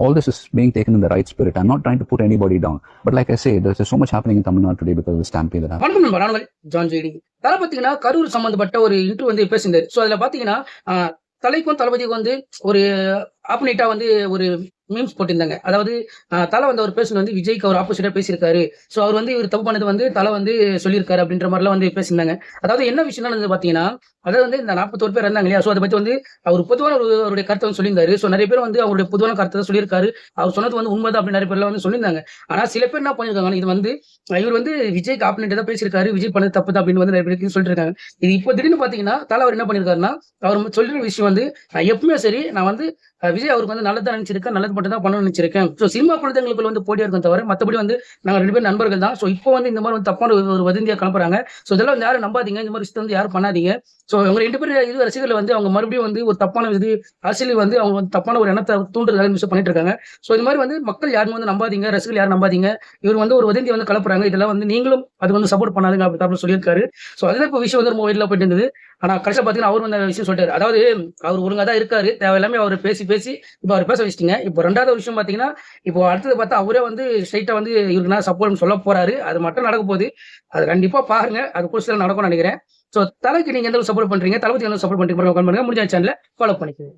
all this is being taken in the right spirit. I'm not trying to put anybody down. But like I say, there's so much happening in Tamil Nadu today because of the stampede that happened. வணக்கம் நண்பா, John JD. தலை பாத்தீங்கன்னா கரூர் சம்பந்தப்பட்ட ஒரு interview வந்து பேசியிருந்தாரு. So அதுல பாத்தீங்கன்னா தலைக்கும் தளபதிக்கும் வந்து ஒரு ஆப்போனேட்டா வந்து ஒரு மீம்ஸ் போட்டிருந்தாங்க. அதாவது தலை வந்து அவர் பேசுனது வந்து விஜய்க்கு அவர் ஆப்போசிட்டா பேசியிருக்காரு. சோ அவர் வந்து இவர் தப்பு பண்ணது வந்து தலை வந்து சொல்லியிருக்காரு அப்படின்ற மாதிரிலாம் வந்து பேசியிருந்தாங்க. அதாவது என்ன விஷயம் வந்து பாத்தீங்கன்னா, அதாவது வந்து இந்த 41 பேர் இருந்தாங்க இல்லையா? சோ அதை பத்தி வந்து அவர் பொதுவான அவருடைய கருத்தை வந்து சொல்லியிருந்தாரு. சோ நிறைய பேர் வந்து அவருடைய பொதுவான கருத்தை தான் சொல்லியிருக்காரு. அவர் சொன்னது வந்து உண்மைதான் அப்படின்னு நிறைய பேர்லாம் வந்து சொல்லியிருந்தாங்க. ஆனா சில பேர் என்ன பண்ணிருக்காங்க, இது வந்து இவர் வந்து விஜய்க்கு ஆப்போனேட்டா தான் பேசியிருக்காரு, விஜய் பண்ணது தப்பு தான் அப்படின்னு வந்து நிறைய பேருக்கு சொல்லிட்டு இருக்காங்க. இது இப்போ திடீர்னு பாத்தீங்கன்னா தலை அவர் என்ன பண்ணிருக்காருன்னா, அவர் சொல்ற விஷயம் வந்து எப்பவுமே சரி, நான் வந்து விஜய் அவருக்கு வந்து நல்லதான் நினைச்சிருக்கேன், நல்லது மட்டும் தான் பண்ணணும்னு நினைச்சிருக்கேன். ஸோ சினிமா குழந்தைங்களுக்கு வந்து போட்டியா இருக்கும் தவிர மற்றபடி வந்து நாங்கள் 2 பேரும் நண்பர்கள் தான். ஸோ இப்போ வந்து இந்த மாதிரி வந்து தப்பான ஒரு வதந்தியா கிளம்புறாங்க. ஸோ இதெல்லாம் வந்து யாரும் நம்பாதீங்க, இந்த மாதிரி விஷயத்தை வந்து யாரும் பண்ணாதீங்க. ஸோ இவங்க 2 பேர் இது ரசிகர்கள் வந்து அவங்க மறுபடியும் வந்து ஒரு தப்பான இது அரசியல் வந்து அவங்க வந்து தப்பான ஒரு எண்ணத்தை தூண்டுறதாக விஷயம் பண்ணிட்டு இருக்காங்க. ஸோ இது மாதிரி வந்து மக்கள் யாரும் வந்து நம்பாதீங்க, ரசிகர்கள் யாரும் நம்பாதீங்க. இவர் வந்து ஒரு வதந்தியை வந்து கலப்புறாங்க. இதெல்லாம் வந்து நீங்களும் அது வந்து சப்போர்ட் பண்ணாதுங்க அப்படின்னு சொல்லியிருக்காரு. ஸோ அதுதான் இப்போ விஷயம் வந்து ரொம்ப வைரலா போயிட்டு இருந்தது. ஆனா கடைசியா பாத்தீங்கன்னா அவர் வந்து விஷயம் சொல்லிட்டாரு. அதாவது அவர் ஒழுங்கா தான் இருக்காரு, தேவையில்லாம அவர் பேசி இப்போ அவர் பேச வச்சிட்டீங்க. இப்போ 2வது விஷயம் பாத்தீங்கன்னா, இப்போ அடுத்தது பார்த்தா அவரே வந்து ஸ்ட்ரைட்டா வந்து இவருக்கு நான் சப்போர்ட் சொல்ல போறாரு. அது மட்டும் நடக்க போகுது. அது கண்டிப்பா பாருங்க, அது கூட சில நடக்கும்னு நினைக்கிறேன். சோ தலைக்கு நீங்க எந்த சப்போர்ட் பண்றீங்க, தளபதி எந்த சப்போர்ட் பண்றீங்க, முடிஞ்ச சேனலை ஃபாலோ பண்ணிக்கோங்க.